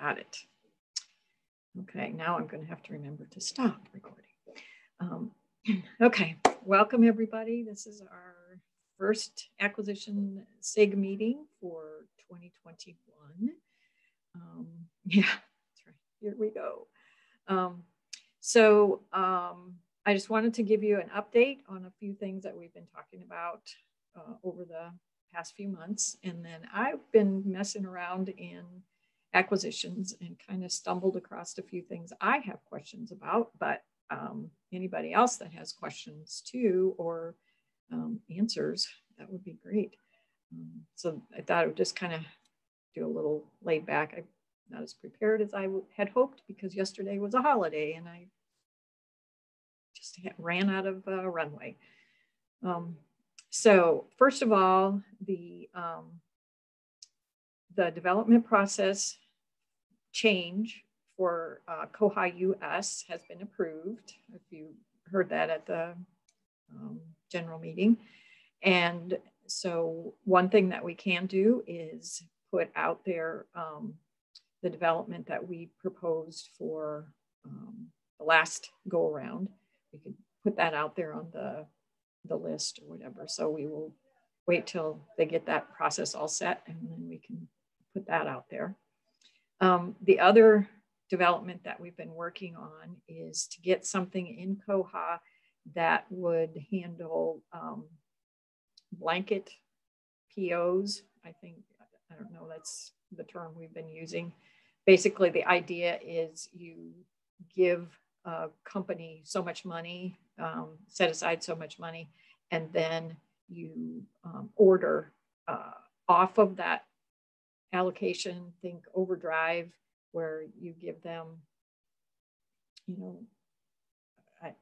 got it. Okay, now I'm going to have to remember to stop recording. Okay, welcome everybody. This is our first acquisition SIG meeting for 2021. Yeah, that's right. Here we go. I just wanted to give you an update on a few things that we've been talking about over the past few months. And then I've been messing around in acquisitions and kind of stumbled across a few things I have questions about, but anybody else that has questions too, or answers, that would be great. So I thought I would just kind of do a little laid back. I'm not as prepared as I had hoped because yesterday was a holiday and I just ran out of runway. So first of all, the development process change for koha-US has been approved. If you heard that at the general meeting. And so one thing that we can do is put out there the development that we proposed for the last go around. We could put that out there on the list or whatever. So we will wait till they get that process all set and then we can put that out there. The other development that we've been working on is to get something in Koha that would handle blanket POs. I don't know, that's the term we've been using. Basically, the idea is you give a company so much money, set aside so much money, and then you order off of that allocation, think overdrive, where you give them, you know,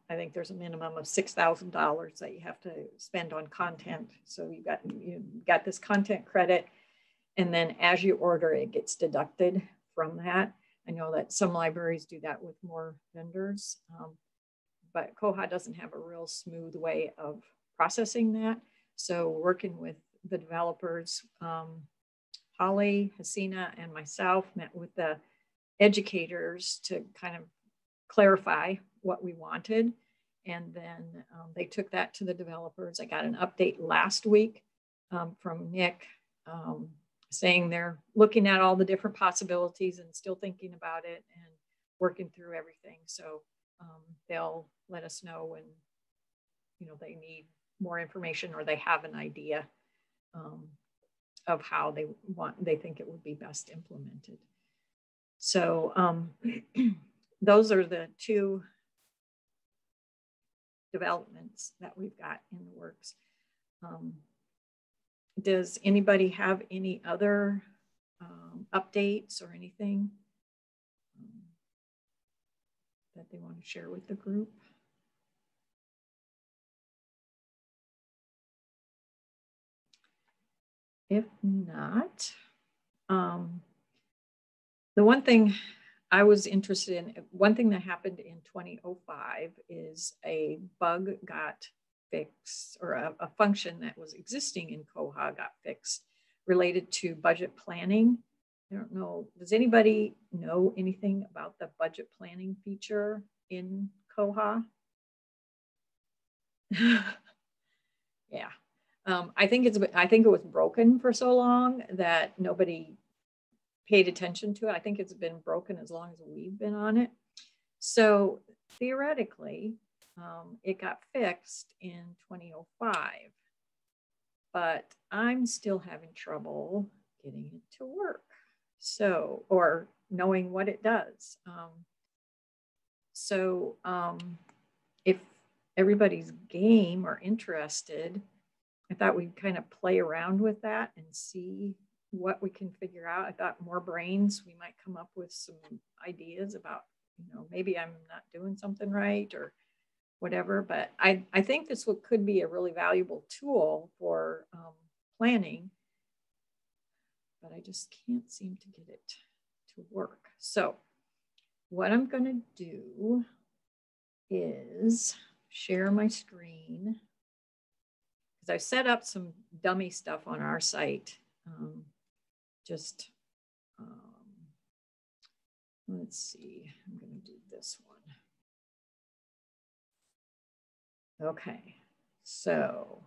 I think there's a minimum of $6,000 that you have to spend on content. So you got this content credit, and then as you order, it gets deducted from that. I know that some libraries do that with more vendors, but Koha doesn't have a real smooth way of processing that. So working with the developers, Holly, Hasina, and myself met with the educators to kind of clarify what we wanted. And then they took that to the developers. I got an update last week from Nick saying they're looking at all the different possibilities and still thinking about it and working through everything. So they'll let us know when, you know, they need more information or they have an idea of how they think it would be best implemented. So those are the two developments that we've got in the works. Does anybody have any other updates or anything that they want to share with the group? If not, the one thing I was interested in, one thing that happened in 2005 is a bug got fixed, or a function that was existing in Koha got fixed related to budget planning. I don't know, does anybody know anything about the budget planning feature in Koha? Yeah. I think it was broken for so long that nobody paid attention to it. I think it's been broken as long as we've been on it. So theoretically, it got fixed in 2005, but I'm still having trouble getting it to work. So, or knowing what it does. If everybody's game or interested, I thought we'd kind of play around with that and see what we can figure out. I thought more brains, we might come up with some ideas about, you know, maybe I'm not doing something right or whatever, but I think this could be a really valuable tool for planning, but I just can't seem to get it to work. So what I'm going to do is share my screen, because I've set up some dummy stuff on our site. let's see, I'm going to do this one. Okay, so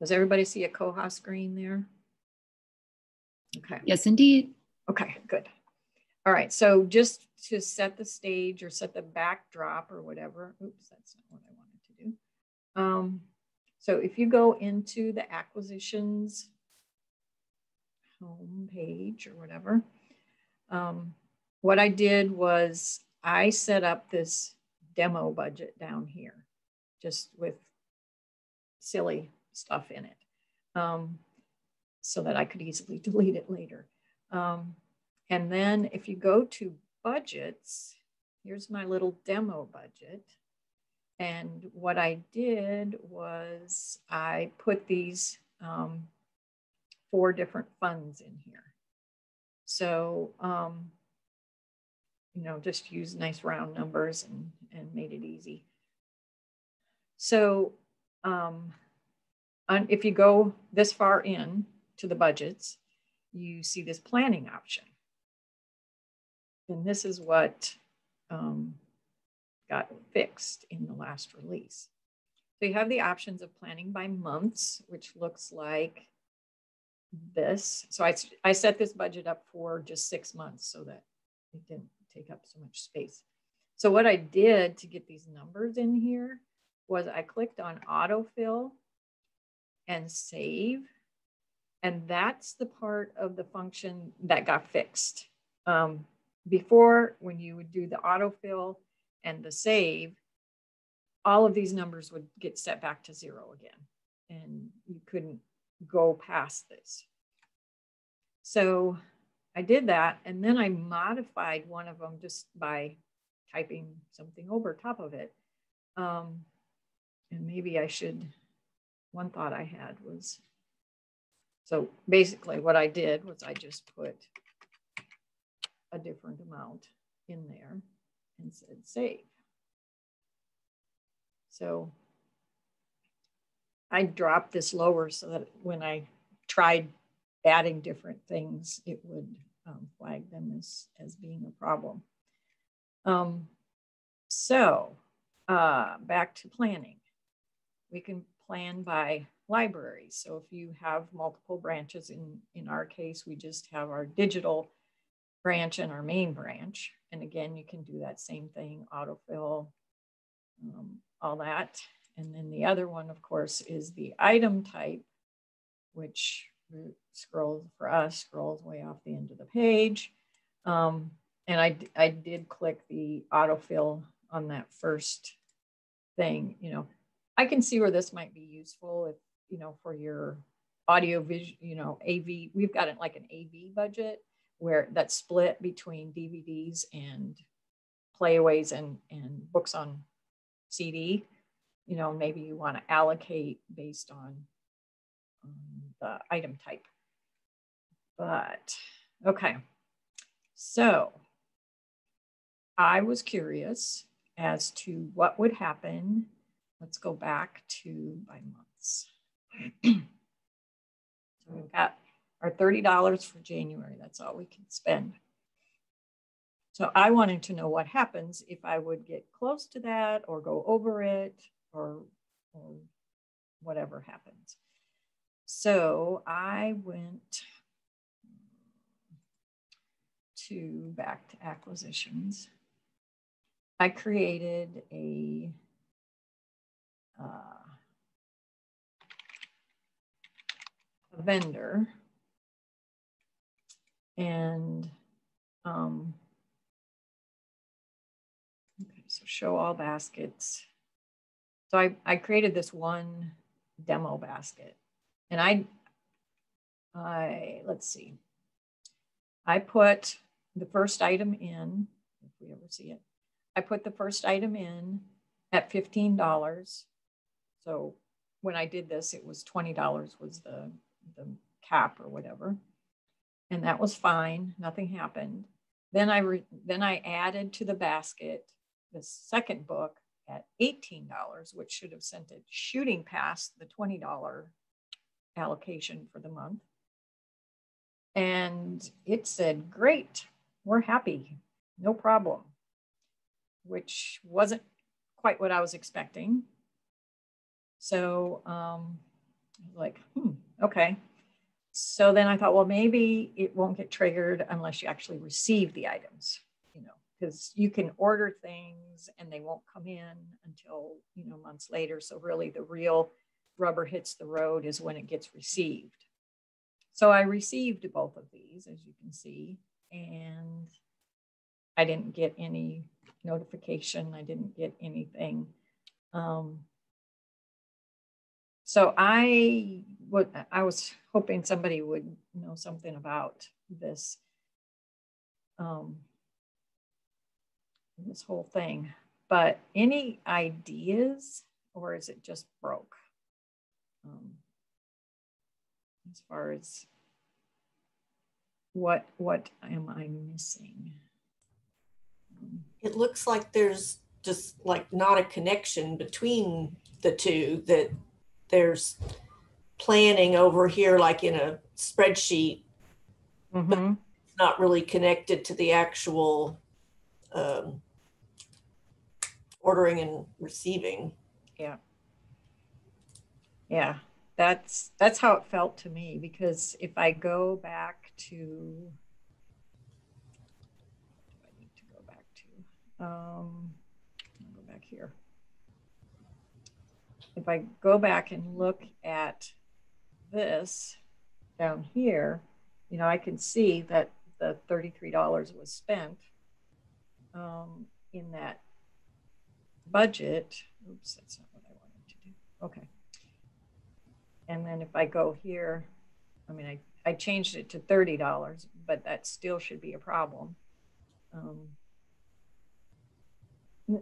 does everybody see a Koha screen there? Okay. Yes, indeed. Okay, good. All right, so just to set the stage or set the backdrop or whatever, oops, that's not what I wanted to do. So if you go into the acquisitions home page or whatever, what I did was I set up this demo budget down here, just with silly stuff in it, so that I could easily delete it later. And then if you go to budgets, here's my little demo budget. And what I did was I put these 4 different funds in here. So, you know, just use nice round numbers and made it easy. So if you go this far in to the budgets, you see this planning option. And this is what got fixed in the last release. So you have the options of planning by months, which looks like this. So I set this budget up for just 6 months so that it didn't take up so much space. So what I did to get these numbers in here was I clicked on autofill and save. And that's the part of the function that got fixed. Before, when you would do the autofill and the save, all of these numbers would get set back to 0 again, and you couldn't go past this. So I did that, and then I modified one of them just by typing something over top of it. And maybe I should, one thought I had was, so basically what I did was I just put a different amount in there and said save. So I dropped this lower so that when I tried adding different things, it would flag them as being a problem. Back to planning. We can plan by libraries. So if you have multiple branches, in our case, we just have our digital branch and our main branch. And again, you can do that same thing, autofill, all that. And then the other one, of course, is the item type, which scrolls way off the end of the page. And I did click the autofill on that first thing. You know, I can see where this might be useful if, you know, for your audio visual, you know, AV, we've got it like an AV budget where that's split between DVDs and playaways and books on CD. You know, maybe you want to allocate based on the item type. But okay, so I was curious as to what would happen. Let's go back to by months. So we've got our $30 for January. That's all we can spend. So I wanted to know what happens if I would get close to that or go over it or whatever happens. So I went back to acquisitions. I created a vendor, and okay, so show all baskets. So I created this one demo basket, and let's see, I put the first item in, if we ever see it, I put the first item in at $15. So when I did this, it was $20 was the cap or whatever. And that was fine, nothing happened. Then I added to the basket the second book at $18, which should have sent it shooting past the $20 allocation for the month. And it said, great, we're happy, no problem, which wasn't quite what I was expecting. So like, okay. So then I thought, well, maybe it won't get triggered unless you actually receive the items, because you can order things and they won't come in until, months later. So really the real rubber hits the road is when it gets received. So I received both of these, as you can see, and I didn't get any notification. I didn't get anything. So I was hoping somebody would know something about this, this whole thing. But any ideas, or is it just broke? As far as what am I missing? It looks like there's just like not a connection between the two, that there's planning over here like in a spreadsheet, but it's not really connected to the actual ordering and receiving. Yeah, that's how it felt to me, because if I go back to, what do I need to go back to? I'll go back here. If I go back and look at this down here, I can see that the $33 was spent in that budget. Oops, that's not what I wanted to do. Okay. And then if I go here, I mean, I changed it to $30, but that still should be a problem.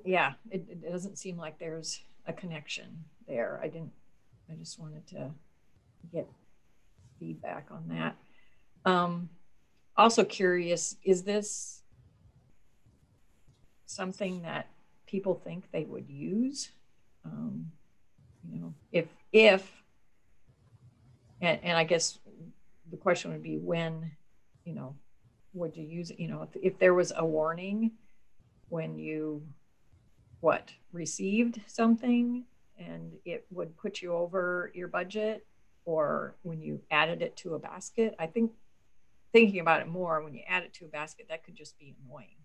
Yeah, it doesn't seem like there's a connection there. I just wanted to get feedback on that. Also curious, is this something that people think they would use? If and I guess the question would be when, would you use it? If there was a warning when you received something and it would put you over your budget, or when you added it to a basket. I think thinking about it more, when you add it to a basket, that could just be annoying,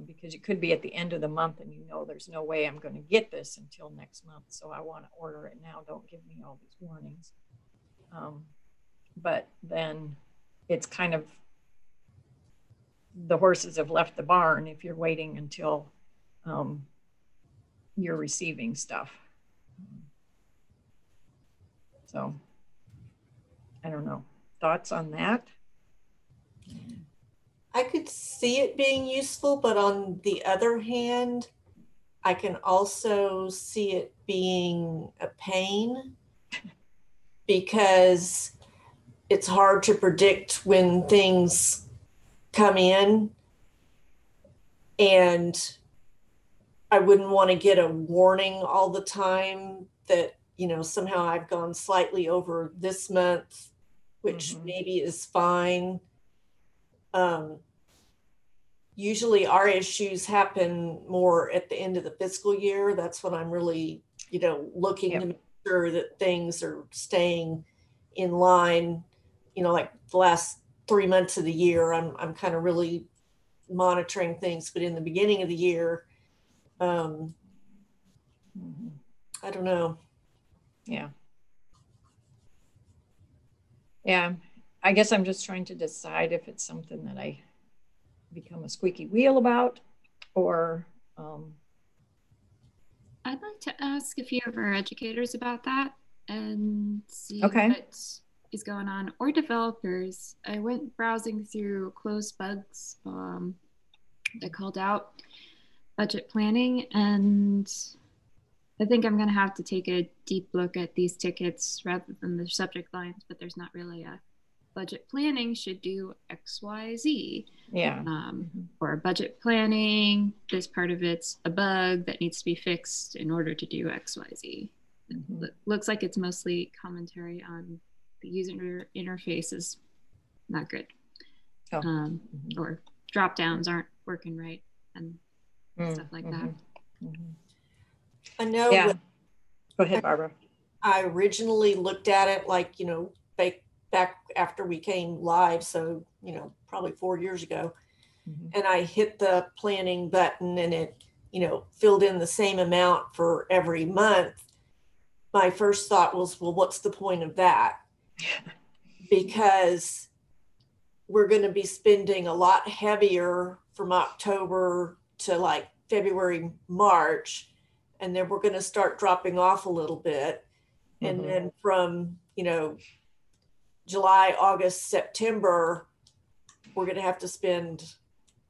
because it could be at the end of the month and there's no way I'm going to get this until next month, so I want to order it now. Don't give me all these warnings. But then it's kind of, the horses have left the barn if you're waiting until you're receiving stuff. So I don't know. Thoughts on that? I could see it being useful, but on the other hand, I can also see it being a pain, because it's hard to predict when things come in, and I wouldn't want to get a warning all the time that, somehow I've gone slightly over this month, which maybe is fine. Usually our issues happen more at the end of the fiscal year. That's when I'm really, looking to make sure that things are staying in line. Like the last 3 months of the year, I'm kind of really monitoring things. But in the beginning of the year, I don't know. Yeah. I guess I'm just trying to decide if it's something that I become a squeaky wheel about, or I'd like to ask a few of our educators about that and see what is going on, or developers. I went browsing through closed bugs that called out budget planning, and I think I'm going to have to take a deep look at these tickets rather than the subject lines, but there's not really a budget planning should do XYZ. Or budget planning, this part of it's a bug that needs to be fixed in order to do XYZ. Looks like it's mostly commentary on the user interface is not good, or drop downs aren't working right and stuff like that. I know. Yeah. Go ahead, Barbara. I originally looked at it like, back after we came live. So, probably 4 years ago. And I hit the planning button and it, filled in the same amount for every month. My first thought was, well, what's the point of that? Because we're going to be spending a lot heavier from October to like February, March, and then we're going to start dropping off a little bit. And then from, July, August, September, we're going to have to spend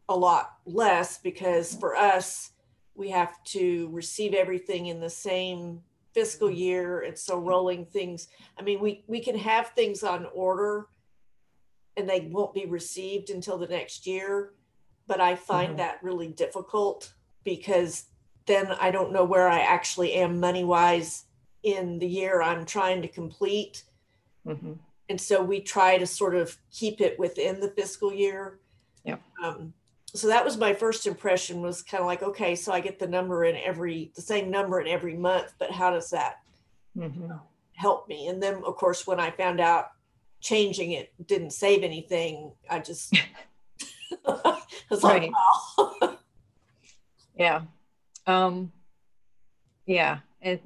a lot less because for us, we have to receive everything in the same fiscal year. And so rolling things, I mean, we can have things on order and they won't be received until the next year. But I find that really difficult because then I don't know where I actually am money-wise in the year I'm trying to complete. And so we try to sort of keep it within the fiscal year. Yeah. So that was my first impression, was kind of like, okay, so I get the same number in every month, but how does that help me? And then of course, when I found out changing it didn't save anything, I just was like, wow. Yeah. Yeah. And,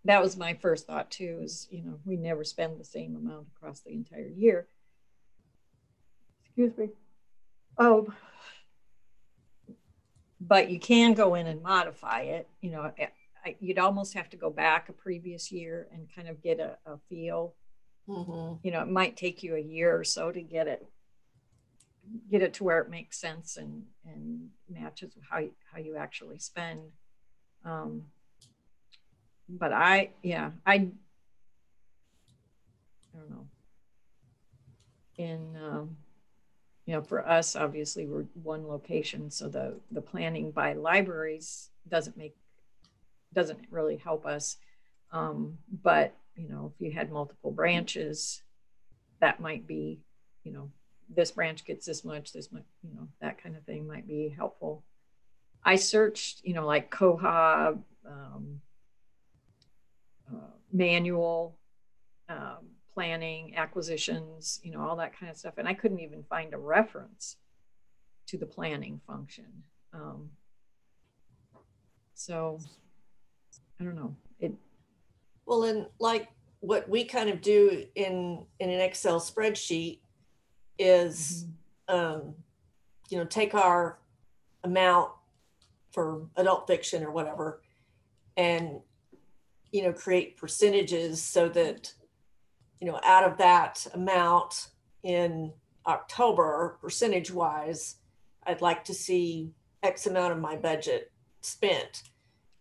that was my first thought too, is, we never spend the same amount across the entire year. Excuse me. Oh, but you can go in and modify it. You'd almost have to go back a previous year and kind of get a feel. It might take you a year or so to get it to where it makes sense and matches how you actually spend. But I don't know. For us, obviously we're one location, so the planning by libraries doesn't really help us. But if you had multiple branches, that might be, this branch gets this much, that kind of thing might be helpful. I searched, like Koha, manual, planning, acquisitions, all that kind of stuff. And I couldn't even find a reference to the planning function. So I don't know. Well, and like what we kind of do in an Excel spreadsheet is, take our amount for adult fiction or whatever, and, create percentages so that, out of that amount in October, percentage wise, I'd like to see X amount of my budget spent.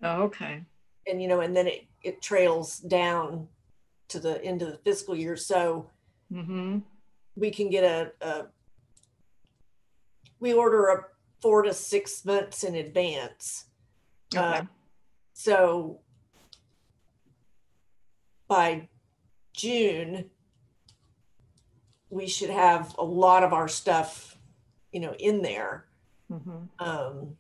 Oh, okay. And, and then it trails down to the end of the fiscal year. So we can get we order 4 to 6 months in advance. Okay. So by June, we should have a lot of our stuff, in there. And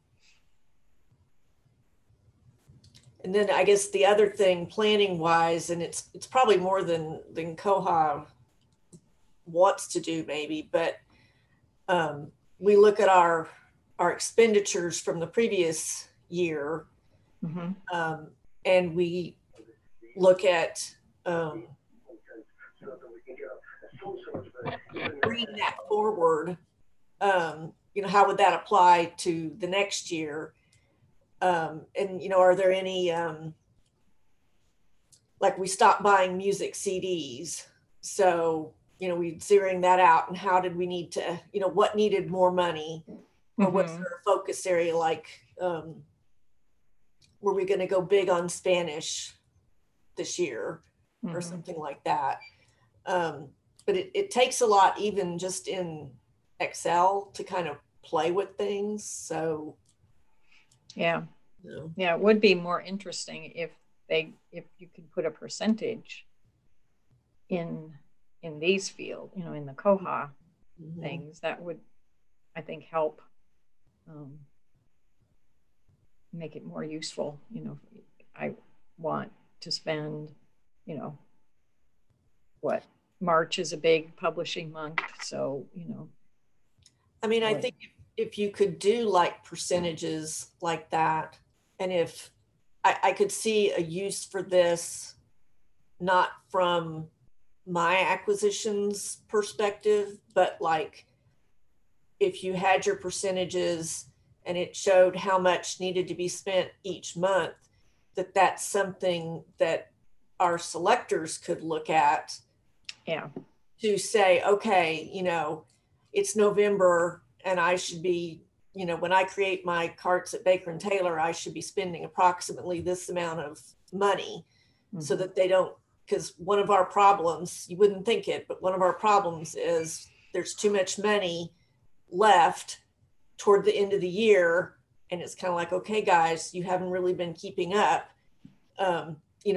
then I guess the other thing, planning wise, and it's probably more than Koha wants to do maybe, but we look at our expenditures from the previous year, and we look at bringing that forward. How would that apply to the next year? And are there any like we stopped buying music CDs, so we zeroing that out, and how did we need to, what needed more money, or what's there a focus area, like were we going to go big on Spanish this year or something like that? But it takes a lot, even just in Excel, to kind of play with things. So yeah, it would be more interesting if you could put a percentage in these fields, in the Koha things. That would I think, help make it more useful. I want to spend, what, March is a big publishing month. So, I mean, I think if you could do like percentages like that, and if I could see a use for this, not from my acquisitions perspective, but like if you had your percentages and it showed how much needed to be spent each month, that's something that our selectors could look at. Yeah. To say, okay, it's November and I should be, when I create my carts at Baker and Taylor, I should be spending approximately this amount of money, so that they don't, because one of our problems, you wouldn't think it, but one of our problems is there's too much money left toward the end of the year. And it's kind of like, okay, guys, you haven't really been keeping up.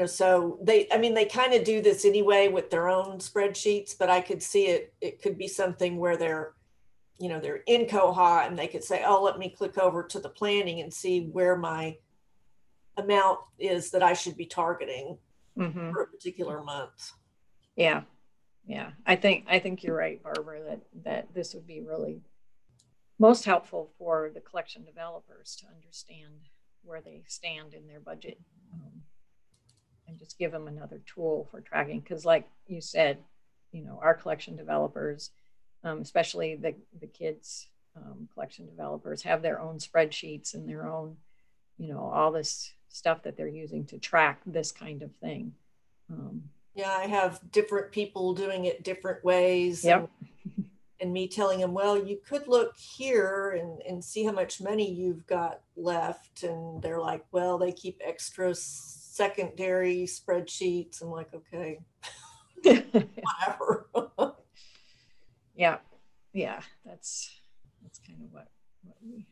So they kind of do this anyway with their own spreadsheets, but I could see it could be something where they're in Koha and they could say, oh, let me click over to the planning and see where my amount is that I should be targeting for a particular month. Yeah. Yeah. I think you're right, Barbara, that this would be really most helpful for the collection developers to understand where they stand in their budget. And just give them another tool for tracking. Because like you said, our collection developers, especially the kids collection developers, have their own spreadsheets and their own, all this stuff that they're using to track this kind of thing. Yeah, I have different people doing it different ways. Yep. And me telling them, well, you could look here and see how much money you've got left. And they're like, well, they keep extra secondary spreadsheets. I'm like, okay, whatever. Yeah. That's kind of what we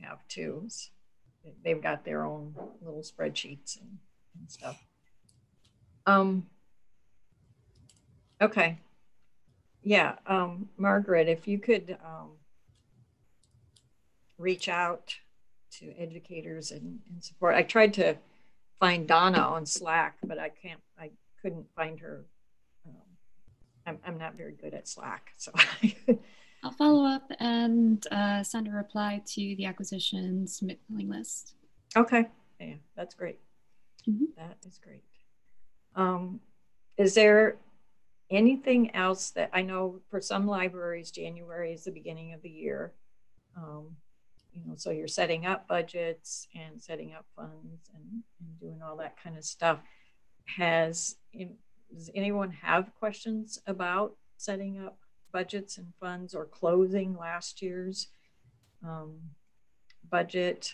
have too. They've got their own little spreadsheets and stuff. Okay. Yeah. Margaret, if you could reach out to educators and support. I tried to find Donna on Slack, but I couldn't find her. I'm not very good at Slack, so I'll follow up and send a reply to the acquisitions mailing list. Okay. Yeah, that's great. That is great. Is there anything else that I know for some libraries, January is the beginning of the year? So you're setting up budgets and setting up funds and doing all that kind of stuff. Does anyone have questions about setting up budgets and funds or closing last year's budget?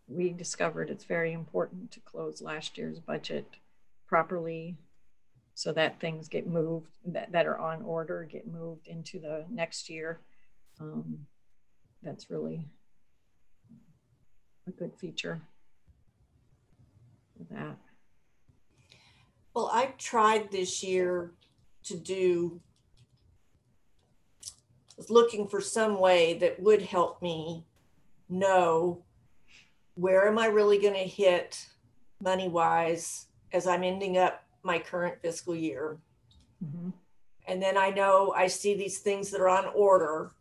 We discovered it's very important to close last year's budget properly so that things get moved that are on order get moved into the next year. That's really a good feature for that. Well, I tried this year was looking for some way that would help me know where am I really going to hit money-wise as I'm ending up my current fiscal year. And then I know I see these things that are on order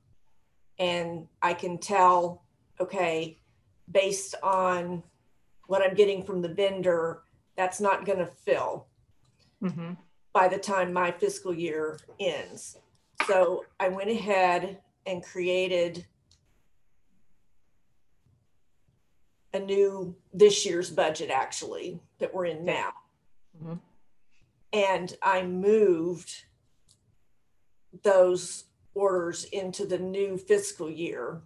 and I can tell, okay, based on what I'm getting from the vendor, that's not going to fill by the time my fiscal year ends. So I went ahead and created a new this year's budget, actually, that we're in now. And I moved those orders into the new fiscal year,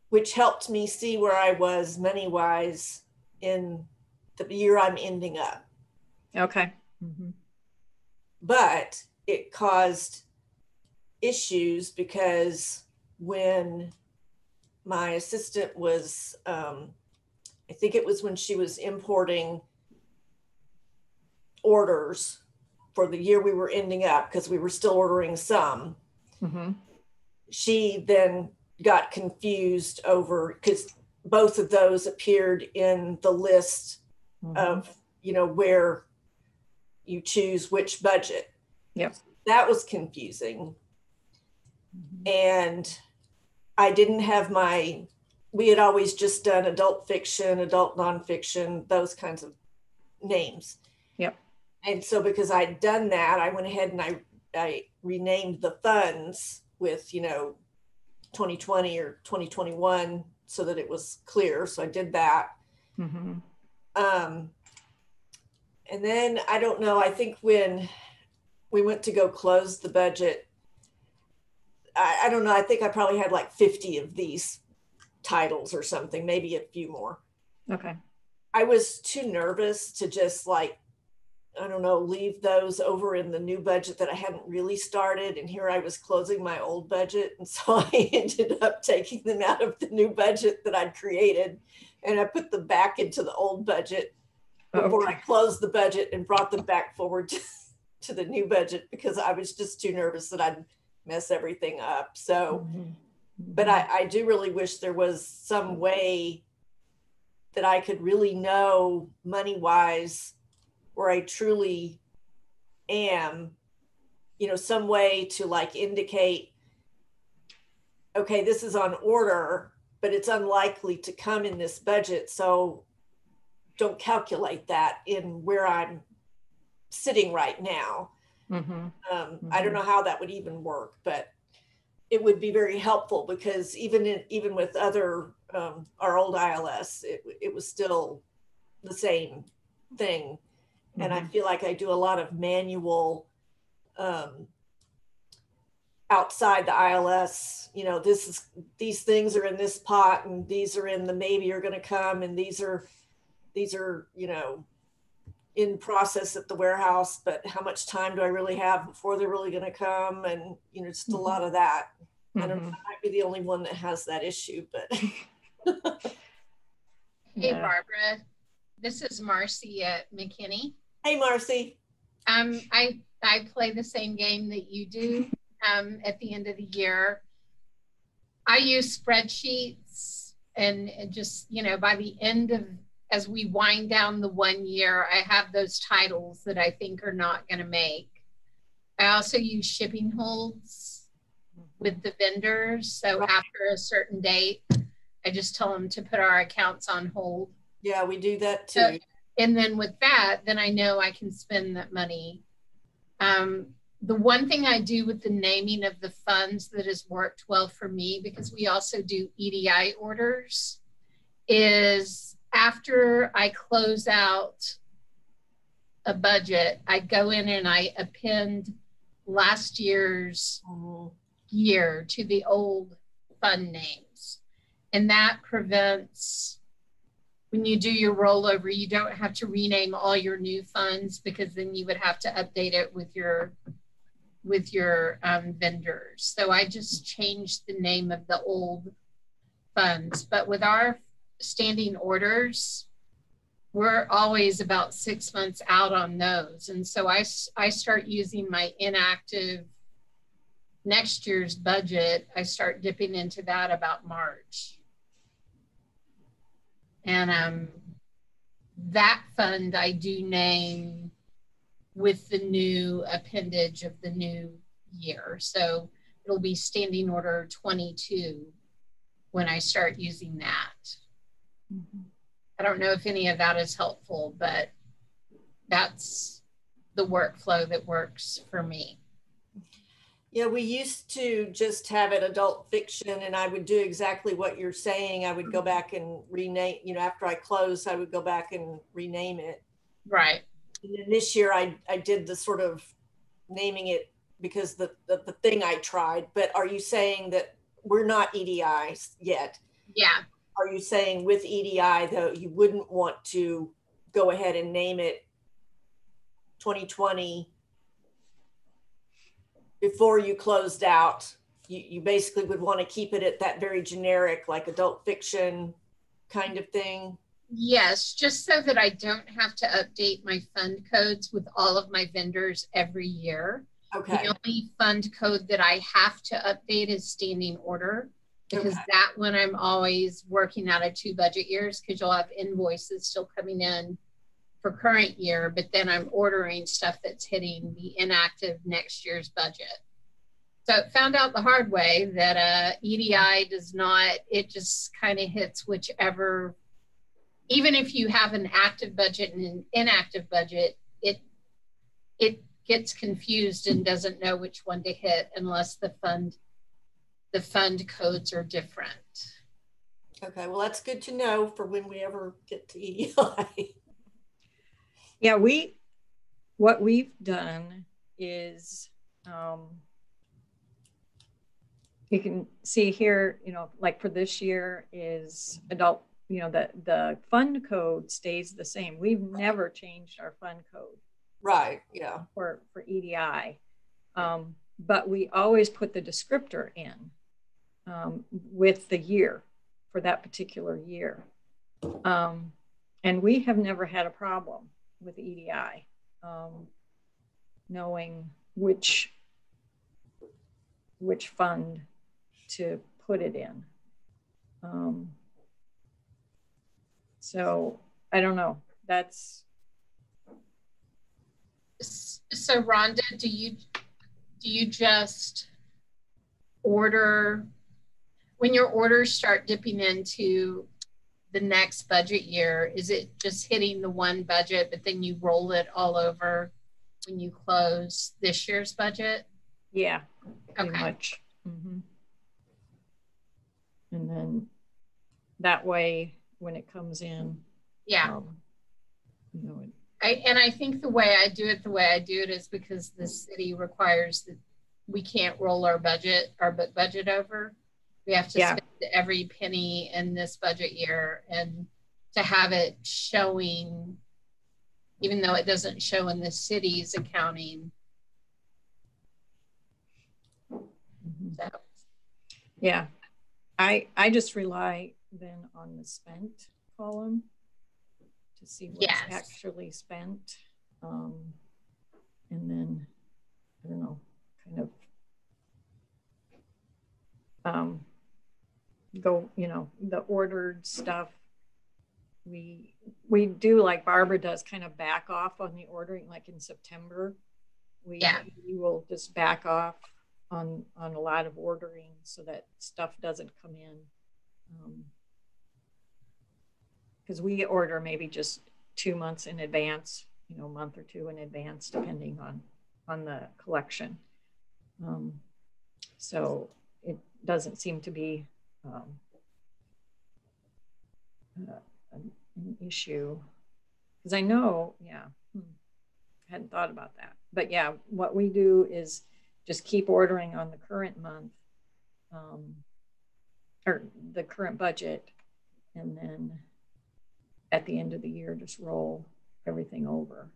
which helped me see where I was money-wise in the year I'm ending up. Okay. But it caused issues because when my assistant was, I think it was when she was importing orders for the year we were ending up, because we were still ordering some, Mm-hmm. She then got confused over, because both of those appeared in the list of, where you choose which budget. Yep. That was confusing. And I didn't have we had always just done adult fiction, adult nonfiction, those kinds of names. Yep. And so because I'd done that, I went ahead and I renamed the funds with, 2020 or 2021 so that it was clear. So I did that. Mm-hmm. And then I don't know, I think when we went to go close the budget, I don't know, I think I probably had like 50 of these titles or something, maybe a few more. Okay. I was too nervous to just like, I don't know, leave those over in the new budget that I hadn't really started. And here I was closing my old budget. And so I ended up taking them out of the new budget that I'd created. And I put them back into the old budget before I closed the budget and brought them back forward to the new budget, because I was just too nervous that I'd mess everything up. So, but I do really wish there was some way that I could really know money-wise where I truly am, some way to like indicate, okay, this is on order, but it's unlikely to come in this budget. So don't calculate that in where I'm sitting right now. I don't know how that would even work, but it would be very helpful, because even with other, our old ILS, it was still the same thing. And I feel like I do a lot of manual outside the ILS, these things are in this pot and these are in the maybe are going to come, and these are, in process at the warehouse, but how much time do I really have before they're really going to come? And, just a lot of that. I don't know, I might be the only one that has that issue, but. Hey, Barbara, this is Marcy at McKinney. Hey, Marcy. I play the same game that you do at the end of the year. I use spreadsheets, and just, by the end of, as we wind down the 1 year, I have those titles that I think are not going to make. I also use shipping holds with the vendors. So after a certain date, I just tell them to put our accounts on hold. Yeah, we do that too. And then with that, then I know I can spend that money. The one thing I do with the naming of the funds that has worked well for me, because we also do EDI orders, is after I close out a budget, I go in and I append last year's year to the old fund names. And that prevents, when you do your rollover, you don't have to rename all your new funds, because then you would have to update it with your vendors. So I just changed the name of the old funds. But with our standing orders, we're always about 6 months out on those. And so I start using my inactive next year's budget. I start dipping into that about March. And that fund I do name with the new appendage of the new year. So it'll be standing order 22 when I start using that. I don't know if any of that is helpful, but that's the workflow that works for me. Yeah, we used to just have it adult fiction, and I would do exactly what you're saying. I would go back and rename, after I closed, I would go back and rename it. Right. And then this year I did the sort of naming it because the thing I tried. But are you saying that we're not EDI yet? Yeah. Are you saying with EDI, though, you wouldn't want to go ahead and name it 2020 before you closed out? You basically would want to keep it at that very generic, like adult fiction kind of thing? Yes, just so that I don't have to update my fund codes with all of my vendors every year. Okay. The only fund code that I have to update is standing order, because that one I'm always working out of 2 budget years, because you'll have invoices still coming in for current year, but then I'm ordering stuff that's hitting the inactive next year's budget. So found out the hard way that EDI does not, it just kind of hits whichever, even if you have an active budget and an inactive budget, it gets confused and doesn't know which one to hit unless the fund codes are different. Okay, well, that's good to know for when we ever get to EDI. Yeah, what we've done is, you can see here, like for this year is adult, the fund code stays the same. We've never changed our fund code. Right, yeah. For EDI. But we always put the descriptor in with the year for that particular year. And we have never had a problem with EDI, knowing which fund to put it in. So I don't know. That's. So Rhonda, do you just order, when your orders start dipping into the next budget year, is it just hitting the one budget, but then you roll it all over when you close this year's budget? Yeah, pretty much. Mm-hmm. And then that way, when it comes in, and I think the way I do it is because the city requires that we can't roll our budget over. We have to spend every penny in this budget year, and to have it showing, even though it doesn't show in the city's accounting. Mm-hmm. So. Yeah, I just rely then on the spent column to see what's actually spent, and then I don't know, kind of go, the ordered stuff. We do, like Barbara does, kind of back off on the ordering. Like in September, we will just back off on a lot of ordering so that stuff doesn't come in. Because we order maybe just 2 months in advance, a month or 2 in advance, depending on the collection. So it doesn't seem to be an issue. Because I know, I hadn't thought about that. But yeah, what we do is just keep ordering on the current month, or the current budget, and then at the end of the year, just roll everything over.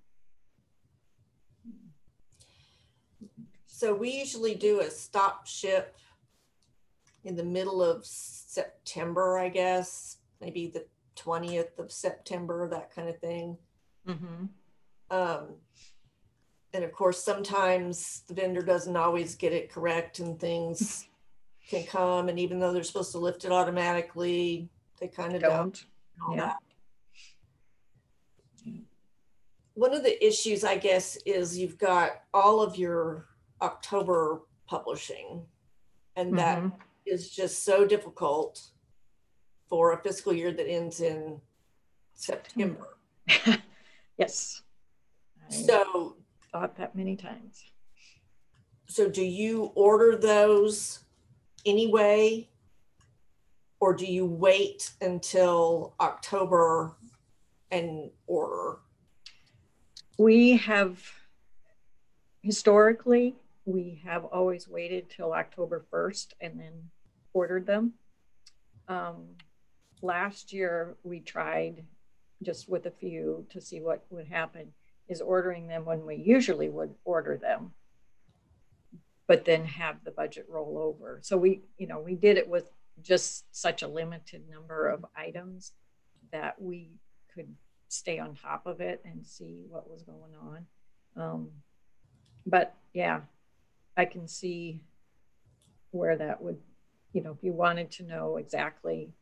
So we usually do a stop ship in the middle of September, I guess, maybe the 20th of September, that kind of thing. Mm-hmm. And of course, sometimes the vendor doesn't always get it correct, and things can come, and even though they're supposed to lift it automatically, they kind of don't. All that. One of the issues, I guess, is you've got all of your October publishing, and that is just so difficult for a fiscal year that ends in September. Yes. So thought that many times. So do you order those anyway, or do you wait until October and order? We have, historically, we have always waited till October 1st and then ordered them. Last year, we tried just with a few to see what would happen, is ordering them when we usually would order them, but then have the budget roll over. So we did it with just such a limited number of items that we could stay on top of it and see what was going on. But yeah, I can see where that would, you know, if you wanted to know exactly,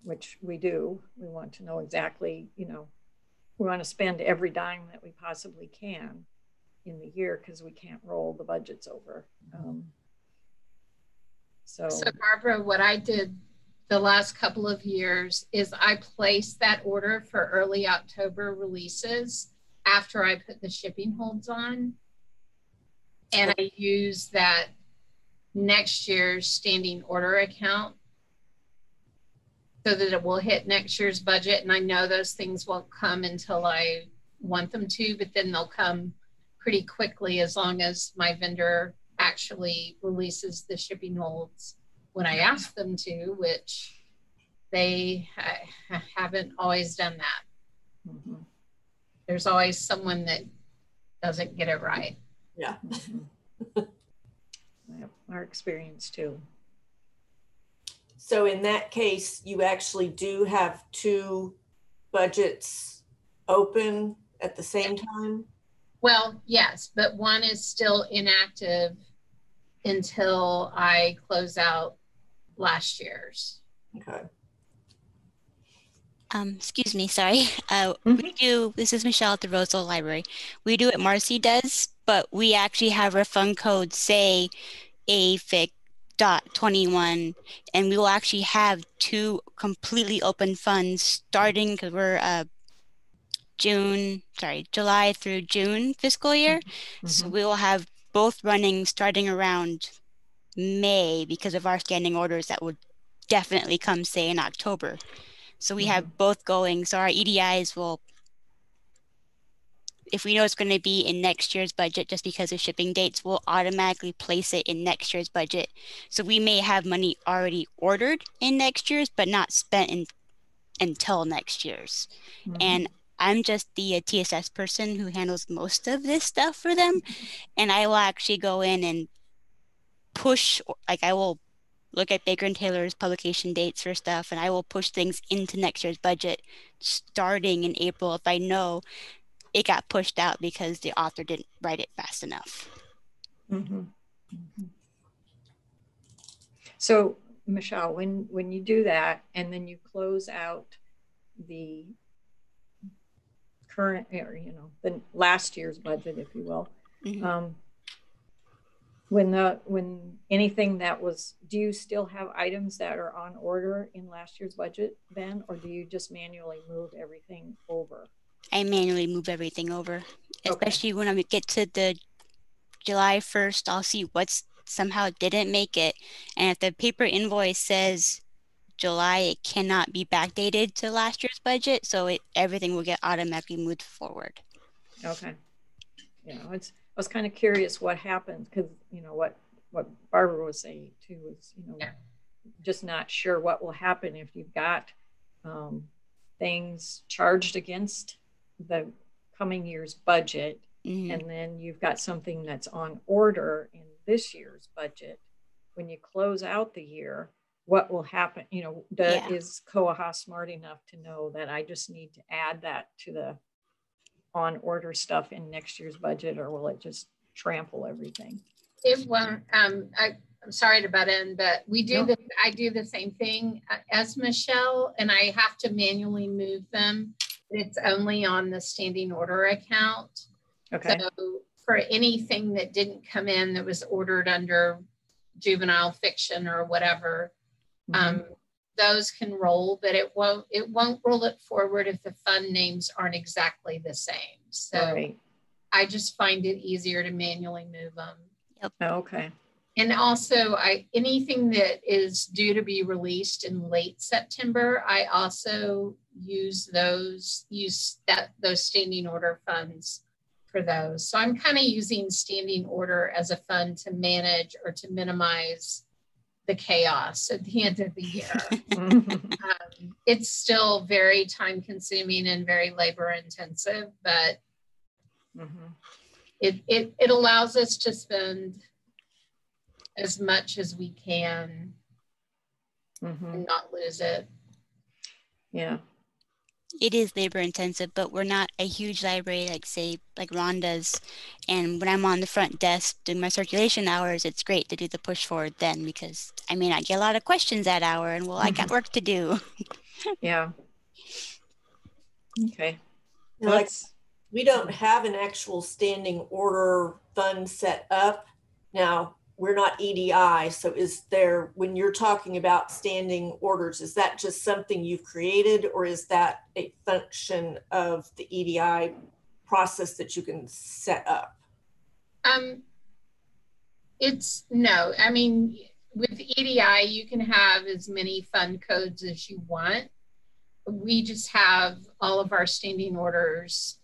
which we do, we want to know exactly, you know, we want to spend every dime that we possibly can in the year because we can't roll the budgets over. So Barbara, what I did the last couple of years is I placed that order for early October releases after I put the shipping holds on. And I use that next year's standing order account so that it will hit next year's budget. And I know those things won't come until I want them to, but then they'll come pretty quickly as long as my vendor actually releases the shipping holds when I ask them to, which they haven't always done that. Mm-hmm. There's always someone that doesn't get it right. Yeah. Mm-hmm. Our experience too. So in that case, you actually do have two budgets open at the same time? Well, yes, but one is still inactive until I close out last year's. Okay. Excuse me, sorry. We do, this is Michelle at the Roseville Library. We do what Marcy does, but we actually have our fund code say AFIC.21, and we will actually have two completely open funds starting, because we're July through June fiscal year. So we will have both running starting around May because of our standing orders that would definitely come, say, in October. So we have both going. So our EDIs will, if we know it's going to be in next year's budget just because of shipping dates, we'll automatically place it in next year's budget. So we may have money already ordered in next year's, but not spent until next year's. And I'm just the TSS person who handles most of this stuff for them. And I will actually go in and push, like I will look at Baker and Taylor's publication dates for stuff, and I will push things into next year's budget starting in April if I know it got pushed out because the author didn't write it fast enough. So, Michelle, when you do that and then you close out the current, or you know, the last year's budget, if you will, when anything that was, do you still have items that are on order in last year's budget then, or do you just manually move everything over? I manually move everything over, especially when I get to the July 1st, I'll see what's somehow didn't make it. And if the paper invoice says July, it cannot be backdated to last year's budget. So everything will get automatically moved forward. Okay. You know, I was kind of curious what happened because, you know, what Barbara was saying too was, you know, just not sure what will happen if you've got things charged against the coming year's budget, and then you've got something that's on order in this year's budget. When you close out the year, what will happen? You know, is Koha smart enough to know that I just need to add that to the on order stuff in next year's budget, or will it just trample everything? It won't. I'm sorry to butt in, but we do I do the same thing as Michelle, and I have to manually move them. It's only on the standing order account. Okay. So for anything that didn't come in that was ordered under juvenile fiction or whatever, those can roll, but it won't roll it forward if the fund names aren't exactly the same. So I just find it easier to manually move them. Yep. Okay. And also anything that is due to be released in late September, I also use those standing order funds for those. So I'm kind of using standing order as a fund to manage or to minimize the chaos at the end of the year. It's still very time consuming and very labor intensive, but it allows us to spend as much as we can and not lose it. Yeah. It is labor intensive, but we're not a huge library like say like Rhonda's. And when I'm on the front desk doing my circulation hours, it's great to do the push forward then because I may not get a lot of questions that hour and well, I got work to do. Yeah. Okay. Like, we don't have an actual standing order fund set up. Now, we're not EDI, so is there, when you're talking about standing orders, is that just something you've created, or is that a function of the EDI process that you can set up? It's no, I mean, with EDI, you can have as many fund codes as you want. We just have all of our standing orders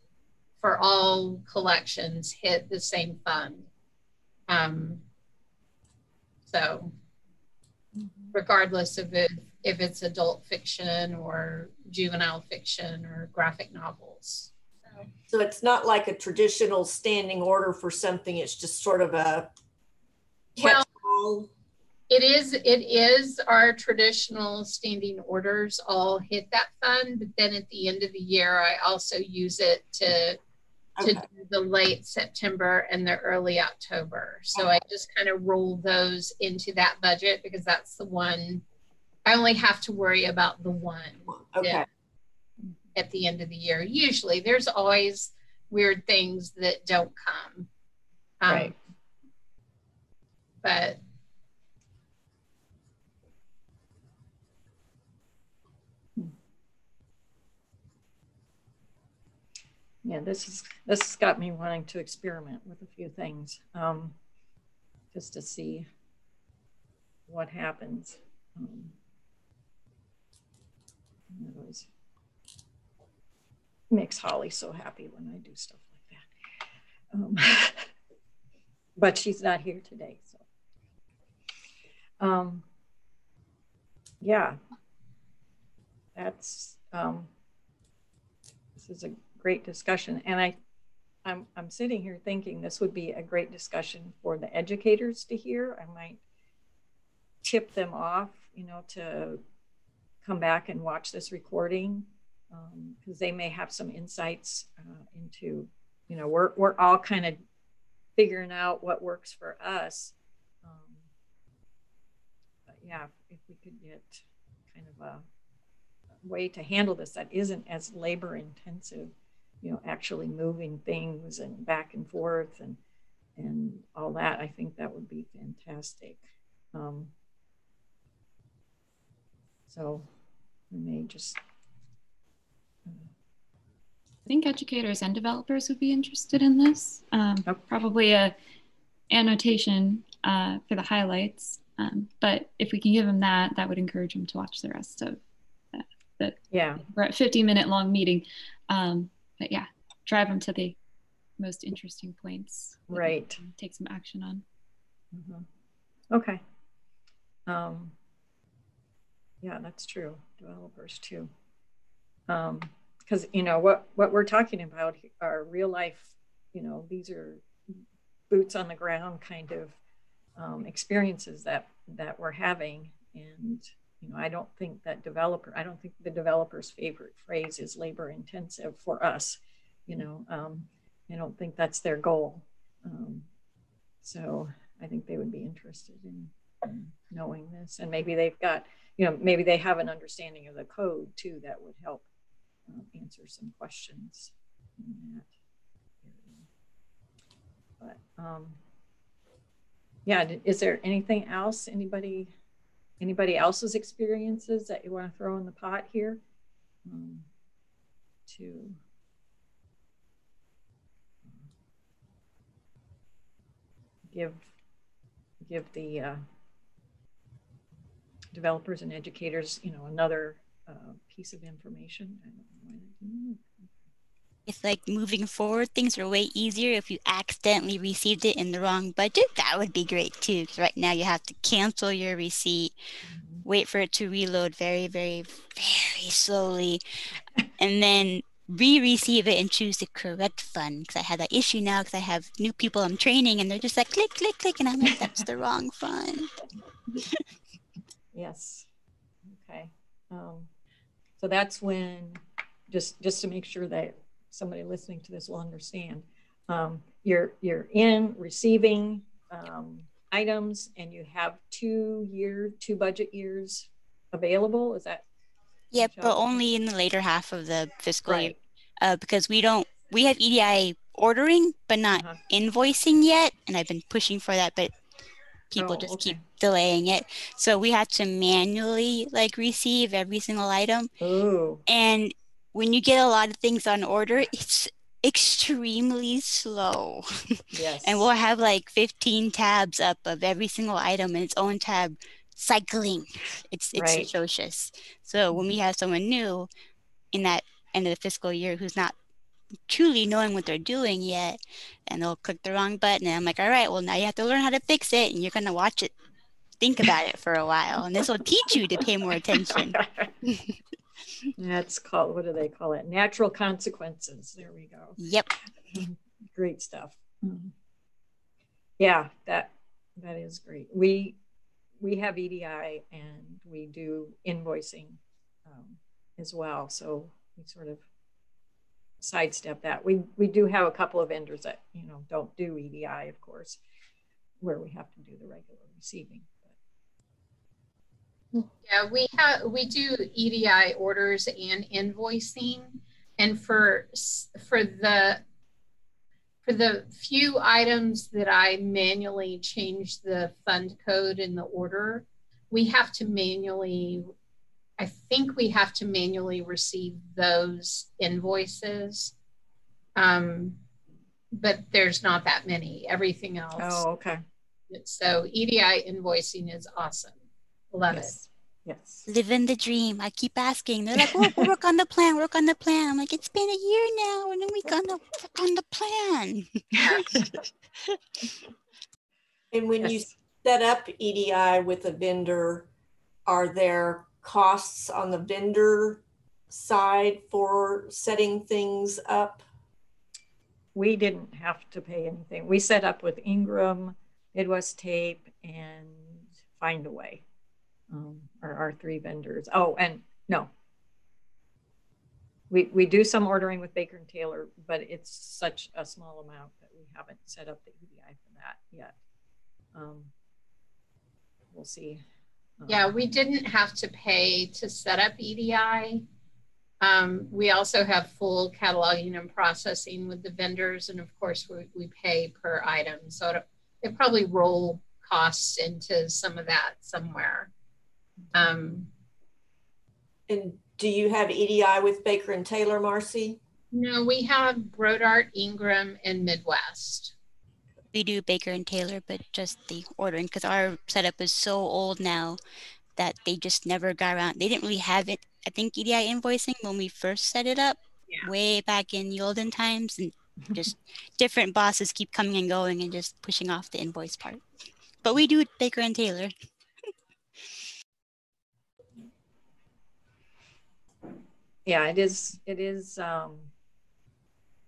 for all collections hit the same fund. So regardless of if it's adult fiction or juvenile fiction or graphic novels. So it's not like a traditional standing order for something, it's just sort of a catch-all. Well, it is our traditional standing orders all hit that fund, but then at the end of the year, I also use it to do the late September and the early October. So I just kind of roll those into that budget because that's the one, I only have to worry about the one at the end of the year. Usually there's always weird things that don't come. Right. But yeah, this has got me wanting to experiment with a few things, just to see what happens. It always makes Holly so happy when I do stuff like that. But she's not here today, so yeah, that's this is a great discussion, and I'm sitting here thinking this would be a great discussion for the educators to hear. I might tip them off, to come back and watch this recording, because they may have some insights into, we're all kind of figuring out what works for us. But yeah, if we could get kind of a way to handle this that isn't as labor intensive, actually moving things and back and forth and all that, I think that would be fantastic. So we may just I think educators and developers would be interested in this. Probably a annotation for the highlights, but if we can give them that would encourage them to watch the rest of the we're at 50-minute long meeting, but yeah, drive them to the most interesting points, right, take some action on. Okay. Yeah, that's true. Developers too, because what we're talking about are real life, these are boots on the ground kind of experiences that we're having. And I don't think the developer's favorite phrase is labor intensive for us. I don't think that's their goal. So I think they would be interested in knowing this, and maybe they've got, maybe they have an understanding of the code too that would help answer some questions in that area. But yeah, is there anything else? Anybody else's experiences that you want to throw in the pot here to give the developers and educators, another piece of information? I don't know. It's like moving forward, things are way easier if you accidentally received it in the wrong budget. That would be great too, because right now you have to cancel your receipt, wait for it to reload very, very, very slowly, and then re-receive it and choose the correct fund. Because I have that issue now because I have new people I'm training and they're just like, click, click, click. And I'm like, that's the wrong fund. Yes. Okay. So that's when just to make sure that somebody listening to this will understand. You're in receiving items, and you have 2 budget years available. Is that? Yep, but only in the later half of the fiscal year, right. because we have EDI ordering, but not invoicing yet. And I've been pushing for that, but people just keep delaying it. So we had to manually like receive every single item. Ooh. And when you get a lot of things on order, it's extremely slow. Yes. And we'll have like 15 tabs up of every single item in its own tab cycling. It's atrocious. So when we have someone new in that end of the fiscal year who's not truly knowing what they're doing yet, and they'll click the wrong button, and I'm like, all right, well, now you have to learn how to fix it, and you're going to watch it, think about it for a while, and this will teach you to pay more attention. That's called, what do they call it? Natural consequences. There we go. Yep. Great stuff. Yeah, that is great. We have EDI, and we do invoicing as well. So we sort of sidestep that. We do have a couple of vendors that, don't do EDI, of course, where we have to do the regular receiving. Yeah, we do EDI orders and invoicing, and for the few items that I manually change the fund code in the order, I think we have to manually receive those invoices. But there's not that many. Everything else. Oh, okay. So EDI invoicing is awesome. Love it. Yes. Living the dream. I keep asking. They're like, we'll work on the plan, work on the plan. I'm like, it's been a year now. When are we going to work on the plan? And when you set up EDI with a vendor, are there costs on the vendor side for setting things up? We didn't have to pay anything. We set up with Ingram, Midwest Tape, and Find a Way. Are our 3 vendors. Oh, and no. We do some ordering with Baker and Taylor, but it's such a small amount that we haven't set up the EDI for that yet. We'll see. Yeah, we didn't have to pay to set up EDI. We also have full cataloging and processing with the vendors, and of course we pay per item. So it probably roll costs into some of that somewhere. And do you have EDI with Baker and Taylor, Marcy? No, we have Brodart, Ingram, and Midwest. We do Baker and Taylor, but just the ordering, because our setup is so old now that they just never got around. They didn't really have it, I think, EDI invoicing when we first set it up way back in the olden times, and just different bosses keep coming and going and just pushing off the invoice part. But we do Baker and Taylor. Yeah, it is a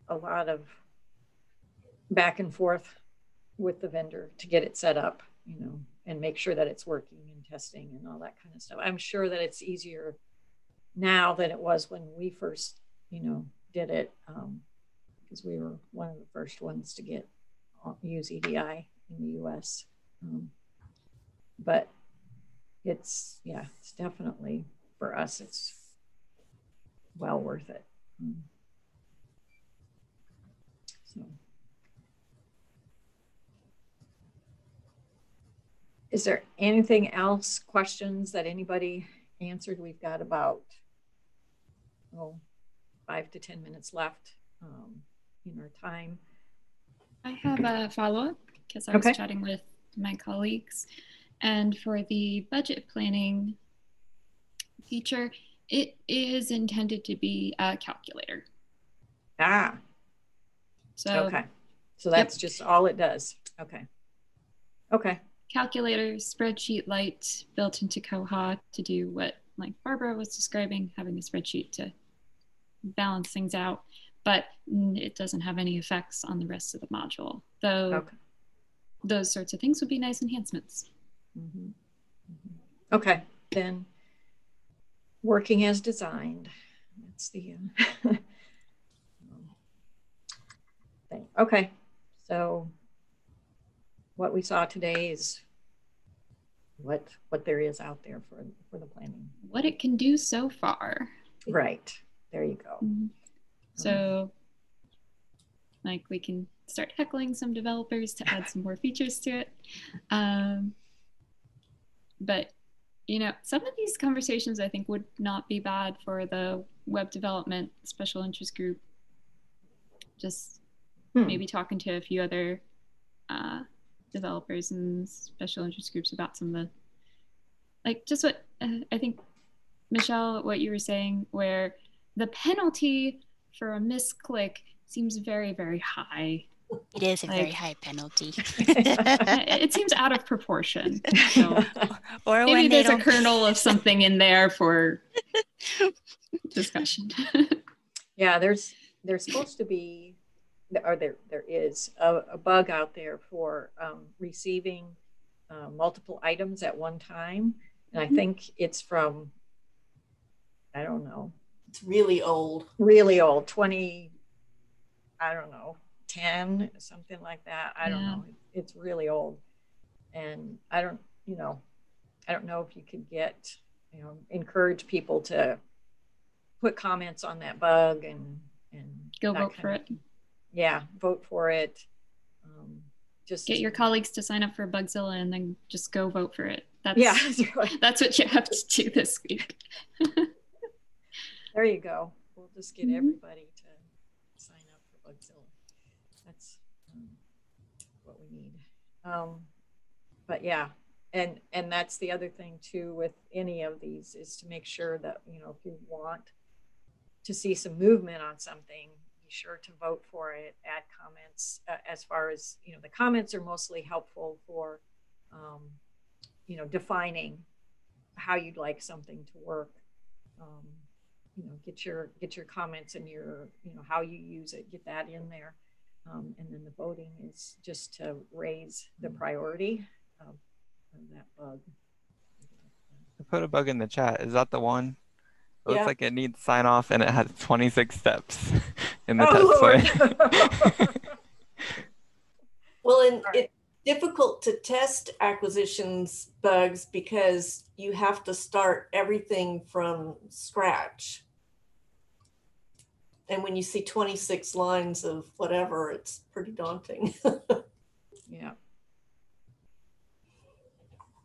lot of back and forth with the vendor to get it set up, and make sure that it's working and testing and all that kind of stuff. I'm sure that it's easier now than it was when we first, did it, because we were one of the first ones to use EDI in the US. But it's definitely, for us, it's well worth it. So, is there anything else, questions that anybody answered? We've got about 5 to 10 minutes left in our time. I have a follow-up because I was chatting with my colleagues, and for the budget planning feature, it is intended to be a calculator. So that's just all it does. Okay. Calculator, spreadsheet light, built into Koha to do what, like Barbara was describing, having a spreadsheet to balance things out, but it doesn't have any effects on the rest of the module. Though those sorts of things would be nice enhancements. Okay, then working as designed. That's the thing. Okay, so what we saw today is what there is out there for the planning. What it can do so far. Right. There you go. So like we can start heckling some developers to add some more features to it. But you know, some of these conversations I think would not be bad for the web development special interest group. Just maybe talking to a few other developers and special interest groups about some of the, like just what I think, Michelle, what you were saying, where the penalty for a misclick seems very, very high. It is a very high penalty. It seems out of proportion. So or maybe when there's a kernel of something in there for discussion. Yeah, there's supposed to be, or there is a bug out there for receiving multiple items at one time. And I think it's from, I don't know. It's really old. Really old, 20, I don't know, 10, something like that. I don't know. It's really old. And I don't know if you could get, encourage people to put comments on that bug and go vote for it. Yeah, vote for it. Just get your colleagues to sign up for Bugzilla and then just go vote for it. That's what you have to do this week. There you go. We'll just get everybody to sign up for Bugzilla. That's what we need. But yeah, and that's the other thing too with any of these is to make sure that, if you want to see some movement on something, be sure to vote for it, add comments. As far as, the comments are mostly helpful for, defining how you'd like something to work. Get your comments and your, how you use it, get that in there. And then the voting is just to raise the priority of that bug. I put a bug in the chat. Is that the one? It looks Yeah. like it needs sign off and it has 26 steps in the test plan. Well, and it's difficult to test acquisitions bugs because you have to start everything from scratch. And when you see 26 lines of whatever, it's pretty daunting. Yeah.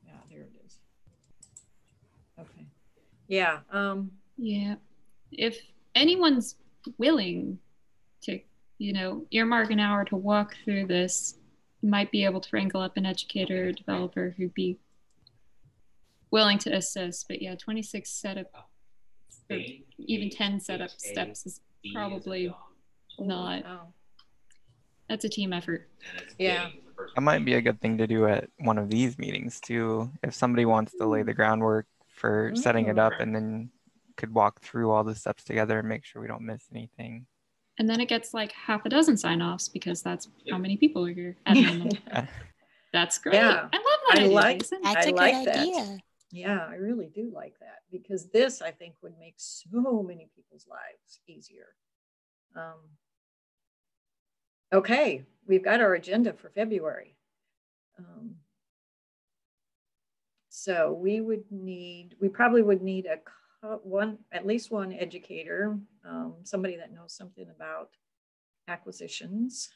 Yeah, there it is. Okay. Yeah. Yeah. If anyone's willing to, earmark an hour to walk through this, you might be able to wrangle up an educator or developer who'd be willing to assist. But yeah, 26 setup, or even 10 setup steps is probably not. That's a team effort. Yeah. That might be a good thing to do at one of these meetings too. If somebody wants to lay the groundwork for setting it up and then could walk through all the steps together and make sure we don't miss anything. And then it gets like half a dozen sign-offs because that's how many people are here at minimum. That's great. Yeah. I love that idea, Jason. That's a good idea. Yeah, I really do like that because this, I think, would make so many people's lives easier. Okay, we've got our agenda for February. So we probably would need at least one educator, somebody that knows something about acquisitions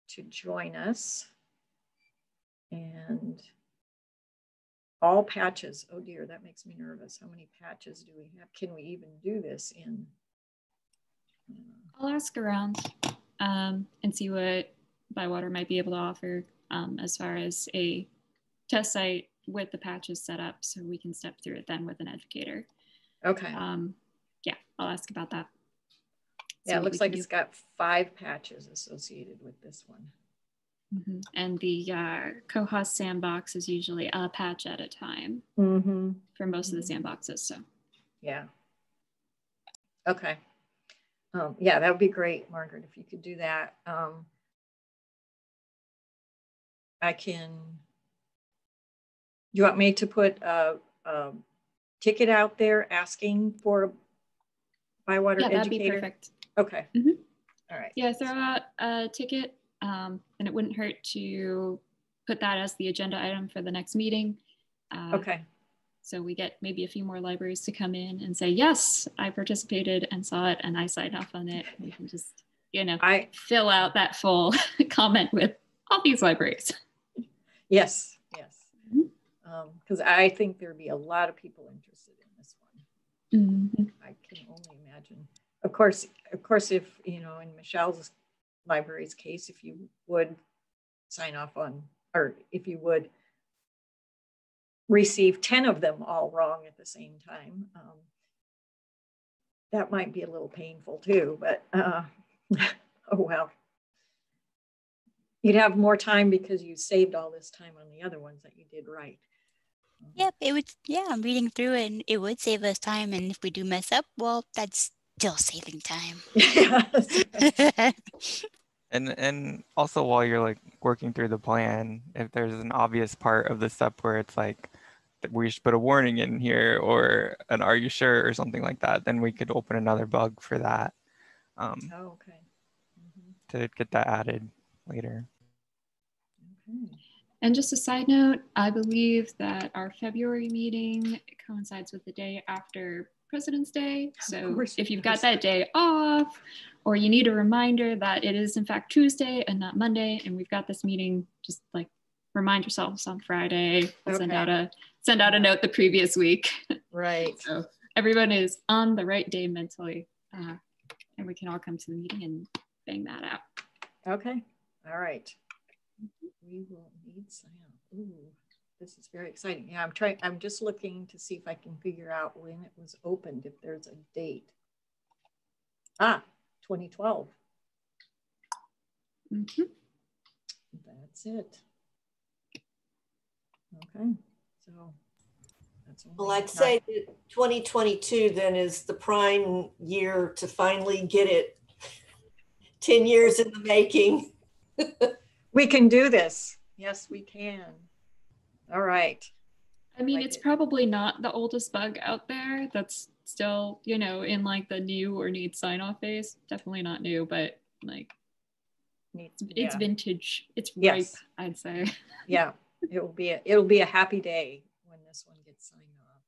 to join us. And all patches. Oh dear, that makes me nervous. How many patches do we have? Can we even do this in? I'll ask around and see what Bywater might be able to offer as far as a test site with the patches set up so we can step through it then with an educator. Okay. Yeah, I'll ask about that. Yeah, it looks like it's got 5 patches associated with this one. Mm-hmm. And the koha sandbox is usually a patch at a time for most of the sandboxes. So yeah. Okay. Yeah, that would be great, Margaret, if you could do that. Do you want me to put a ticket out there asking for a Bywater educator? That'd be perfect. Okay. Mm-hmm. All right. Yeah, throw out a ticket, and it wouldn't hurt to put that as the agenda item for the next meeting. Okay. So we get maybe a few more libraries to come in and say, yes, I participated and saw it and I signed off on it. We can just, fill out that full comment with all these libraries. Yes, yes. Because I think there'd be a lot of people interested in this one. Mm-hmm. I can only imagine. Of course, if, in Michelle's library's case, if you would sign off on, or if you would receive 10 of them all wrong at the same time, that might be a little painful too, but oh well. You'd have more time because you saved all this time on the other ones that you did right. Yep, it would. Yeah, I'm reading through it, and it would save us time. And if we do mess up, well, that's still saving time. And also, while you're like working through the plan, if there's an obvious part of the step where it's like we should put a warning in here or an "Are you sure?" or something like that, then we could open another bug for that. Okay. To get that added later. Okay. And just a side note, I believe that our February meeting coincides with the day after President's Day. So if you've got that day off, or you need a reminder that it is in fact Tuesday and not Monday, and we've got this meeting, just like remind yourselves on Friday. We'll send out a note the previous week. Right. So everyone is on the right day mentally, and we can all come to the meeting and bang that out. Okay. All right. We will need sign up. Ooh, this is very exciting. Yeah, I'm just looking to see if I can figure out when it was opened, if there's a date. 2012. Mm-hmm. That's it. Okay. So that's well, I'd say that 2022 then is the prime year to finally get it. 10 years in the making. We can do this. Yes, we can. All right. I mean, it's probably not the oldest bug out there. That's still, in like the new or need sign off phase. Definitely not new, but like it's vintage. It's ripe, I'd say. Yeah, it'll be a happy day when this one gets signed off.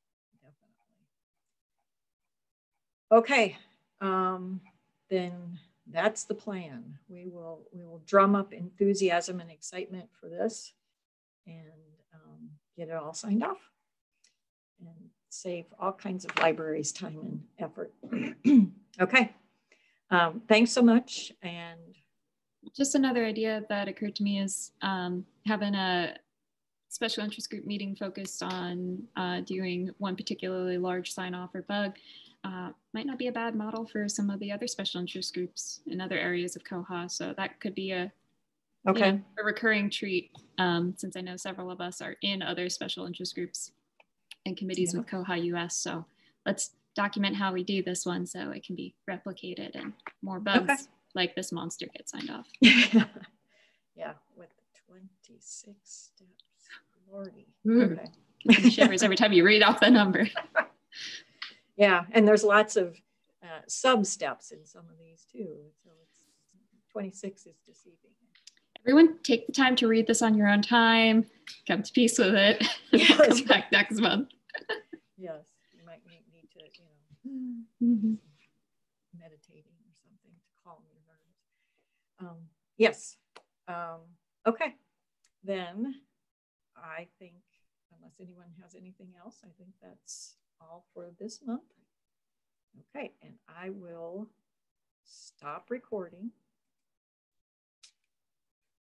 Definitely. Okay. Then that's the plan. We will drum up enthusiasm and excitement for this and get it all signed off and save all kinds of libraries time and effort. Okay. Thanks so much. And just another idea that occurred to me is having a special interest group meeting focused on doing one particularly large sign off or bug. Might not be a bad model for some of the other special interest groups in other areas of Koha. So that could be a recurring treat, since I know several of us are in other special interest groups and committees with koha-US. So let's document how we do this one so it can be replicated and more bugs like this monster get signed off. Yeah, with the 26 steps. Lordy. Okay. Gives me shivers every time you read off the number. Yeah, and there's lots of sub steps in some of these too. So it's 26 is deceiving. Everyone take the time to read this on your own time, come to peace with it, come back next month. Yes, you might need to, meditating or something to calm your nerves. Yes. Okay. Then I think, unless anyone has anything else, I think that's all for this month. Okay, and I will stop recording.